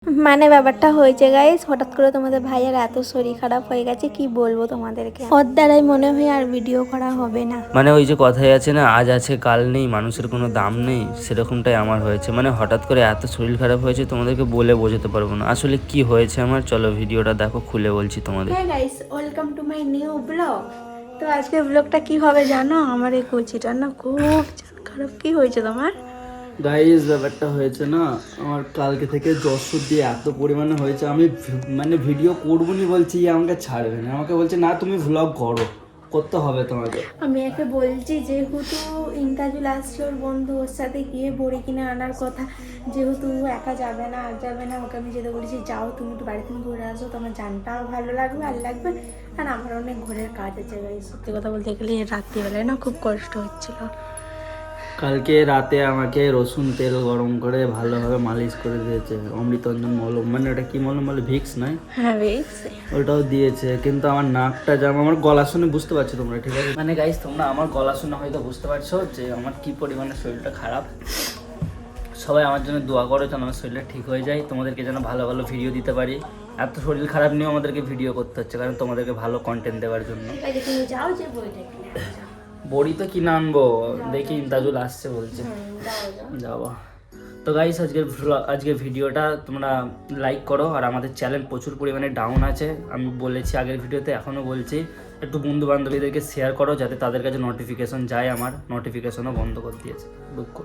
মানে ব্যাপারটা হয়েছে গাইস, হঠাৎ করে তোমাদের ভাইয়ের এত শরীর খারাপ হয়ে গেছে, কি বলবো তোমাদেরকে। ওর দ্বারাই মনে হয় আর ভিডিও করা হবে না। মানে ওই যে কথাই আছে না, আজ আছে কাল নেই, মানুষের কোনো দাম নেই, সেরকমটাই আমার হয়েছে। মানে হঠাৎ করে এত শরীর খারাপ হয়েছে, তোমাদেরকে বলে বোঝাতে পারবো না আসলে কি হয়েছে আমার। চলো ভিডিওটা দেখো, খুলে বলছি তোমাদের। হ্যাঁ guys, welcome to my new blog. তো আজকের ব্লগটা কি হবে জানো? আমার এই কচিটা না খুব খারাপ। কি হয়েছে তোমার? গাইস ব্যাপারটা হয়েছে না, আমার কালকে থেকে জ্বর সর্দি এত পরিমাণে হয়েছে, আমি মানে ভিডিও করবো নি বলছি, আমাকে ছাড়বে না, আমাকে বলছে না তুমি ভ্লগ করো, করতে হবে তোমাকে। আমি একে বলছি যেহেতু ইন্টারভিউ আসছে ওর বন্ধু, ওর সাথে গিয়ে বড়ি কিনে আনার কথা, যেহেতু একা যাবে না আর যাবে না, ওকে আমি যেতে বলেছি যাও তুমি একটু বাড়ি থেকে ঘুরে আসো, তোমার জানটাও ভালো লাগবে আর লাগবে, আর আমার অনেক ঘরের কাজ আছে। সত্যি কথা বলতে গেলে রাত্রিবেলায় না খুব কষ্ট হচ্ছিল। কালকে রাতে আমাকে রসুন তেল গরম করে ভালোভাবে মালিশ করে দিয়েছে, অমৃতঞ্জন মলম, মানে ওটা কি মলম বলে, ভিক্স নয়? হ্যাঁ বেশ। ওটাও দিয়েছে, কিন্তু আমার নাকটা যেমন, আমার গলা শুনে বুঝতে পারছো তোমরা, ঠিক আছে? মানে গাইস তোমরা আমার গলা শুনে হয়তো বুঝতে পারছো যে আমার কি পরিমাণে শরীরটা খারাপ। সবাই আমার জন্য দোয়া করো যেন আমার শরীরটা ঠিক হয়ে যায়, তোমাদেরকে যেন ভালো ভালো ভিডিও দিতে পারি। এত শরীর খারাপ নিয়েও আমাদেরকে ভিডিও করতে হচ্ছে, কারণ তোমাদেরকে ভালো কন্টেন্ট দেওয়ার জন্য। তুমি যাও যে বইটা কিনে আনো। বড়ি তো কিনে আনবো, দেখি ইন্তাজুল আসছে বলছে, যাবো। তো গাইস আজকের ভিডিওটা তোমরা লাইক করো, আর আমাদের চ্যানেল প্রচুর পরিমাণে ডাউন আছে, আমি বলেছি আগের ভিডিওতে, এখনও বলছি, একটু বন্ধু বান্ধবীদেরকে শেয়ার করো যাতে তাদের কাছে নোটিফিকেশন যায়। আমার নোটিফিকেশনও বন্ধ করে দিয়েছে, দুঃখ,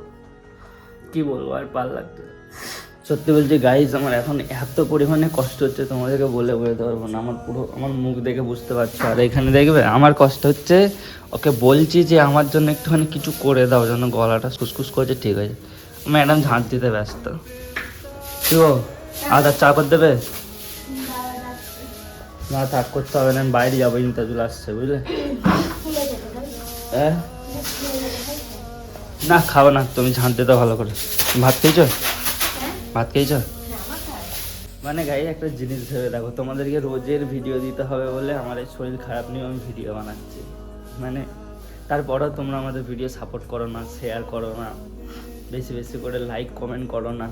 কি বলবো আর পার লাগছে। সত্যি বলছি গাইজ, আমার এখন এত পরিমাণে কষ্ট হচ্ছে, তোমাদেরকে বলে বোঝাতে পারবো না। আমার পুরো, আমার মুখ দেখে বুঝতে পারছো, আর এখানে দেখবে আমার কষ্ট হচ্ছে। ওকে বলছি যে আমার জন্য একটুখানি কিছু করে দাও, যেন গলাটা খুসখুস করছে, ঠিক আছে? ম্যাডাম ঝাঁট দিতে ব্যস্ত। কি গো, আদা চা করে দেবে? না থাক, করতে হবে না, আমি বাইরে যাবো, ইন্টারভিউ আসছে, বুঝলে? হ্যাঁ না, খাবো না, তুমি ঝাঁট দিতে ভালো করে। ভাত খেয়েছো? ভাত খেয়েছো? মানে গাই একটা জিনিস ভেবে দেখো, তোমাদেরকে রোজের ভিডিও দিতে হবে বলে আমার এই শরীর খারাপ নিয়ে আমি ভিডিও বানাচ্ছি। মানে তারপরেও তোমরা আমাদের ভিডিও সাপোর্ট করো না, শেয়ার করো না, বেশি বেশি করে লাইক কমেন্ট করো না,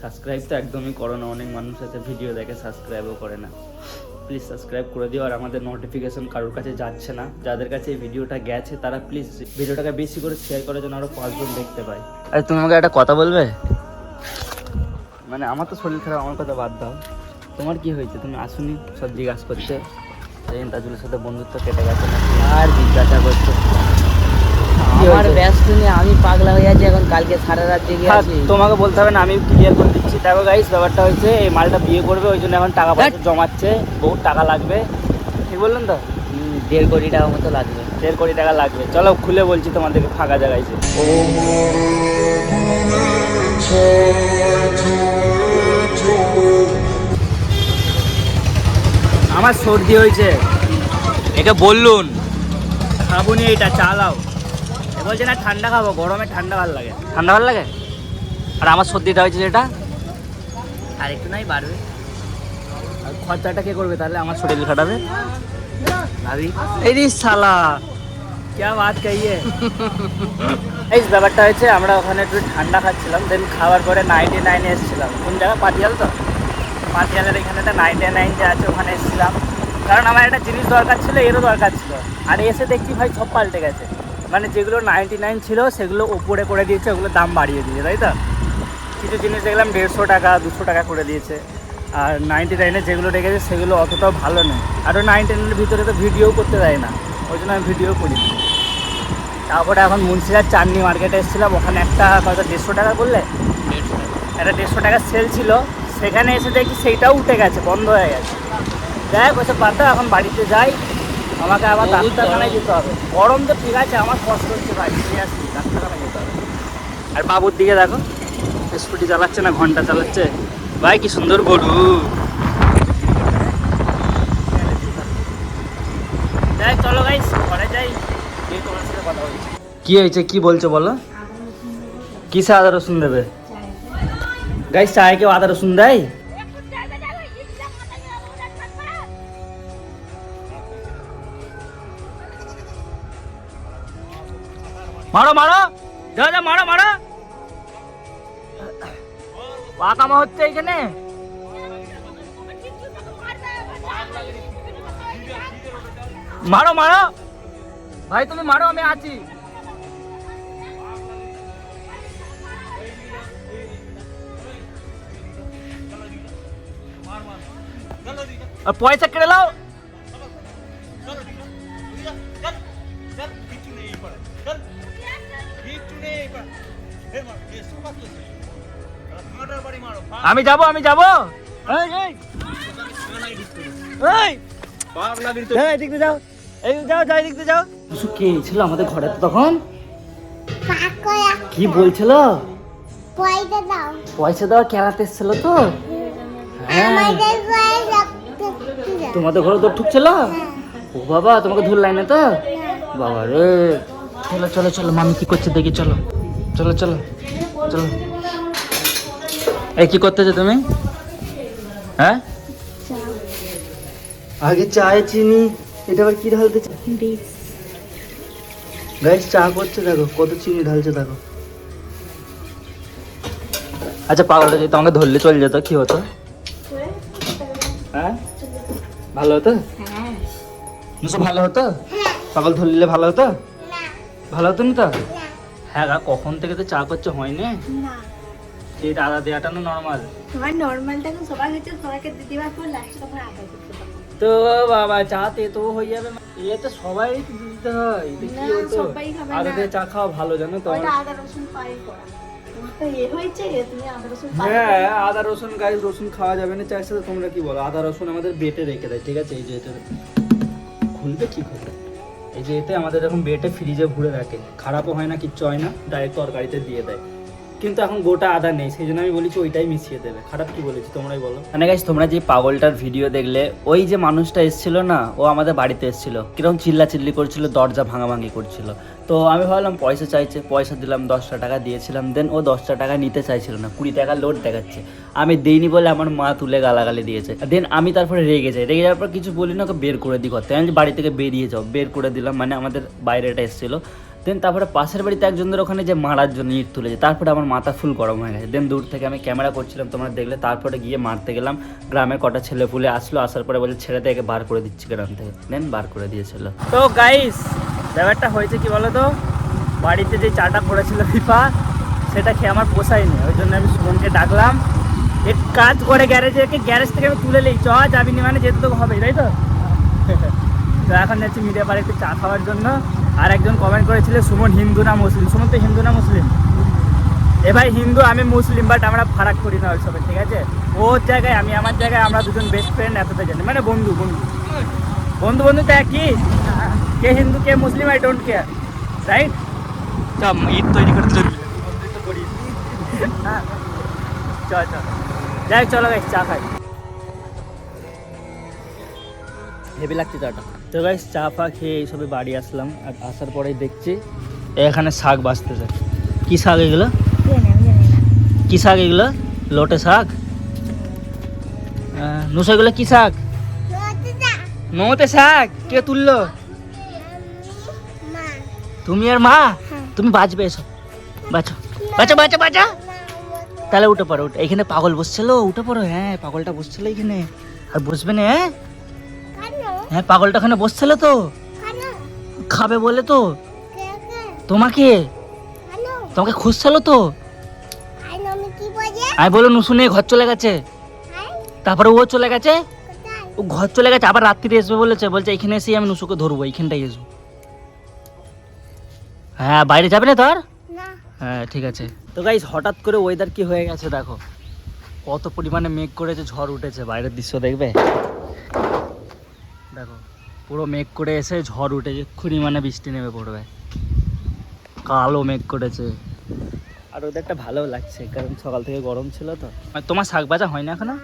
সাবস্ক্রাইব তো একদমই করো না। অনেক মানুষ আছে ভিডিও দেখে সাবস্ক্রাইবও করে না, প্লিজ সাবস্ক্রাইব করে দিও। আর আমাদের নোটিফিকেশন কারোর কাছে যাচ্ছে না, যাদের কাছে এই ভিডিওটা গেছে তারা প্লিজ ভিডিওটাকে বেশি করে শেয়ার করে, যেন আরও 5 জন দেখতে পায়। আরে তুমি আমাকে একটা কথা বলবে? মানে আমার তো শরীর খারাপ, আমার কথা বাদ দাও, তোমার কি হয়েছে? তুমি আসুনি, সব জিজ্ঞাসা করছে, তাজুলের সাথে বন্ধুত্ব কেটে গেছে না, আর জিজ্ঞাসা করছো আমার ব্যস্ত নিয়ে আমি পাগলা হয়ে যাচ্ছি এখন, কালকে সারা রাত জেগে আছি। তোমাকে বলতে হবে না, আমি ক্লিয়ার করে দিচ্ছি। দেখো গাইস, ব্যাপারটা হয়েছে এই মালটা বিয়ে করবে, ওই জন্য এখন টাকা পয়সা জমাচ্ছে, বহুত টাকা লাগবে, ঠিক বললেন তো? 1.5 কোটি টাকা মতো লাগবে। 1.5 কোটি টাকা লাগবে। চলো খুলে বলছি তোমাদেরকে, ফাঁকা জায়গায় এসে। আমার সর্দি হয়েছে, একে বললুন খাবো নি, এটা চালাও। এ বলছে না ঠান্ডা খাবো, গরমে ঠান্ডা ভালো লাগে, ঠান্ডা ভালো লাগে। আর আমার সর্দিটা হয়েছে যেটা, আর একটু নাই বাড়বে। আর খরচাটা কে করবে তাহলে? আমার শরীর খাটাবে ভাবি। এই রে শালা, क्या बात कहिए। এই ব্যাপারটা হয়েছে, আমরা ওখানে একটু ঠান্ডা খাচ্ছিলাম, দেন খাওয়ার পরে 99 এসেছিলাম। কোন জায়গা? পাতিয়াল তো, পাতিয়ালের এখানে একটা 99 যে আছে, ওখানে এসেছিলাম, কারণ আমার একটা জিনিস দরকার ছিল, এরও দরকার ছিল। আর এসে দেখছি ভাই সব পাল্টে গেছে, মানে যেগুলো 99 ছিল সেগুলো ওপরে করে দিয়েছে, ওগুলো দাম বাড়িয়ে দিয়েছে, তাই তো? কিছু জিনিস দেখলাম 150 টাকা 200 টাকা করে দিয়েছে, আর 99-এ যেগুলো রেখেছে সেগুলো অতটাও ভালো নেই। আরও 99-এর ভিতরে তো ভিডিও করতে দেয় না, ওই জন্য আমি ভিডিও করি। তারপরে এখন মুন্সিরাট চাঁদনি মার্কেটে এসেছিলাম, ওখানে একটা কত 150 টাকা করলে একটা 150 টাকার সেল ছিল, সেখানে এসে দেখি সেইটাও উঠে গেছে, বন্ধ হয়ে গেছে। যাই হোক ওসব বাদ দাও, এখন বাড়িতে যাই, আমাকে আবার ডাক্তারখানায় যেতে হবে। গরম তো ঠিক আছে, আমার কষ্ট হচ্ছে ভাই, সিরিয়াসলি ডাক্তারখানায় যেতে হবে। আর বাবুর দিকে দেখো, স্কুটি চালাচ্ছে না ঘন্টা চালাচ্ছে, ভাই কি সুন্দর গরু। যাই, চলো গাইস ঘরে যাই, গিয়ে তোমার সাথে কথা বলছি। কি হয়েছে, কি বলছো বলো? কিসে আদা রসুন দেবে? গাইস চায়ে কেউ আদা রসুন দেয়? মারো মারো, যা যা মারো মারো, পাকামা হচ্ছে এখানে। মারো মারো ভাই, তুমি মারো, আমি আছি। আর পয়সা কেড়ে নাও। আমি যাবো, আমি যাবো। এই, এই। এই। এই, এদিক দিয়ে যাও, এই যাও, যাও, এদিক দিয়ে যাও। কে ছিল আমাদের ঘরে তখন? কি বলছিল? পয়সা দাও, কেনাতে এসেছিল তো। হ্যাঁ, তোমাদের ঘরে দৌড় ঠুকছিল। ও বাবা, তোমাকে ধরলাই না তো? বাবা রে, চলো চলো চলো, মামি কি করছে দেখি, চলো চলো চলো চলো। এই কি করতেছো তুমি? হ্যাঁ, আগে চায়ে চিনি, এটা আবার কি ঢালতে? গাইস চা করছে, দেখো কত চিনি ঢালছে, দেখো। আচ্ছা পাগলটা যদি তোমাকে ধরলে চলে যেত কি হতো? হ্যাঁ, ভালো হতো? ভালো হতো? পাগল ধরলে ভালো হতো? ভালো হতো না তো? হ্যাঁ গা, কখন থেকে তো চা করছে, হয়নি? না, এই আদা দেওয়াটা না নর্মাল? তোমার নর্মালটা সবার হচ্ছে, তোমাকে দিদিবার পর লাস্টে তখন আদা দিতে হবে। তো বাবা চাতে তো হয়ে যাবে, এ তো সবাই দিতে হয়। কি না, হতো? সবাই খাবে আদা না। দিয়ে চা খাওয়া ভালো, জানো তো? ওটা আদা রসুন পাই করা। তোমার তো হয়েছে, তুমি আদা রসুন পাই হ্যাঁ, আদা রসুন, গাইস রসুন খাওয়া যাবে না চায়ের সাথে। তোমরা কি বলো? আদা রসুন আমাদের বেটে রেখে দেয়, ঠিক আছে? এই যে এটা খুলবে কি করে? এই যে এতে আমাদের এখন বেটে ফ্রিজে ভরে রাখে, খারাপও হয় না, কিচ্ছু হয় না, ডাইরেক্ট তরকারিতে দিয়ে দেয়। কিন্তু এখন গোটা আদা নেই, সেই জন্য আমি বলেছি ওইটাই মিশিয়ে দেবে। খারাপ কি বলেছি তোমরাই বলো? মানে গাইস, তোমরা যে পাগলটার ভিডিও দেখলে, ওই যে মানুষটা এসেছিল না, ও আমাদের বাড়িতে এসেছিল, কিরকম চিল্লাচিল্লি করছিল, দরজা ভাঙাভাঙি করছিল। তো আমি ভাবলাম পয়সা চাইছে, পয়সা দিলাম, 10টা টাকা দিয়েছিলাম। দেন ও 10টা টাকা নিতে চাইছিল না, 20 টাকা লোড দেখাচ্ছে। আমি দেইনি বলে আমার মা তুলে গালাগালি দিয়েছে। দেন আমি তারপরে রেগে যাই, রেগে যাওয়ার পর কিছু বলি না, ওকে বের করে দিই করতে। আমি বাড়ি থেকে বেরিয়ে যাও, বের করে দিলাম, মানে আমাদের বাইরেটা এসেছিলো। দেন তারপরে পাশের বাড়িতে একজনের ওখানে যে মারার জন্য ইট তুলেছে, তারপরে আমার মাথা ফুল গরম হয়ে গেছে। দেন দূর থেকে আমি ক্যামেরা করছিলাম, তোমরা দেখলে। তারপরে গিয়ে মারতে গেলাম, গ্রামের কটা ছেলে পুলে আসলো, আসার পরে বলে ছেড়ে থেকে বার করে দিচ্ছি গ্রাম থেকে। দেন বার করে দিয়েছিল। তো গাইস, ব্যাপারটা হয়েছে কি বলো তো, বাড়িতে যে চাটা করেছিল ফিফা, সেটা খেয়ে আমার পোষায়নি। ওই জন্য আমি সুমনকে ডাকলাম, এক কাজ করে গ্যারেজে, গ্যারেজ থেকে আমি তুলে নিই, চ যাবি না, মানে যেতে তো হবে, তাই তো? তো এখন যাচ্ছি মিডিয়া পাড়ে একটু চা খাওয়ার জন্য। আর একজন কমেন্ট করেছিল সুমন হিন্দু না মুসলিম। সুমন তো হিন্দু না মুসলিম? এ ভাই হিন্দু, আমি মুসলিম, বাট আমরা ফারাক করি না ওইসবে, ঠিক আছে? ওর জায়গায় আমি আমার জায়গায়, আমরা দুজন বেস্ট ফ্রেন্ড, এতটা জানি, মানে বন্ধু বন্ধু বন্ধু বন্ধু তো একই। কে হিন্দু কে Muslim, I don't care, right? Eid তৈরি করতে চল চল যাই, চলো গাইস চা খাই, হেভি লাগছে চাটা। তো গাইস চা ফা খেয়ে এইসবে বাড়ি আসলাম। আর আসার পরেই দেখছি এখানে শাক বাঁচতেছে। কি শাক এগুলো? কি শাক এগুলো? লোটে শাক? নুসা, এগুলো কি শাক? নোতে শাক? কে তুললো? তুমি আর মা? তুমি বাঁচবে, এসো বাঁচো বাঁচো বাঁচো বাঁচো। তাহলে উঠে পড়ো, এইখানে পাগল বসছিল, উঠে পড়ো। হ্যাঁ, পাগলটা বসছিল এইখানে, আর বসবে না? হ্যাঁ হ্যাঁ, পাগলটা ওখানে বসছিল তো, খাবে বলে তো। তোমাকে তোমাকে খুঁজছিল তো। আমি বলো নুসু নেই, ঘর চলে গেছে। তারপরে ও চলে গেছে, ও ঘর চলে গেছে, আবার রাত্রিরে আসবে বলেছে। বলছে এখানে এসেই আমি নুসুকে ধরবো, এইখানটাই এসবো। হ্যাঁ, বাইরে যাবে না তোর? হ্যাঁ ঠিক আছে। তো গাইস, হঠাৎ করে ওয়েদার কি হয়ে গেছে দেখো, কত পরিমাণে মেঘ করেছে, ঝড় উঠেছে। বাইরের দৃশ্য দেখবে, দেখো পুরো মেঘ করে এসে ঝড় উঠেছে, এক্ষুনি মানে বৃষ্টি নেমে পড়বে, কালো মেঘ করেছে। আর ওদেরটা ভালো লাগছে, কারণ সকাল থেকে গরম ছিল তো। তোমার শাক ভাজা হয় না এখনো?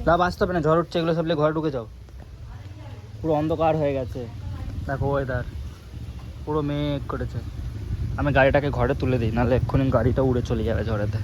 না, বাঁচতে হবে না, ঝড় উঠছে, এগুলো সব ঘরে ঢুকে যাও। পুরো অন্ধকার হয়ে গেছে, দেখো ওয়েদার পুরো মেঘ করেছে। আমি গাড়িটাকে ঘরে তুলে দিই, নাহলে এক্ষুনি গাড়িটা উড়ে চলে যাবে ঝড়েতে।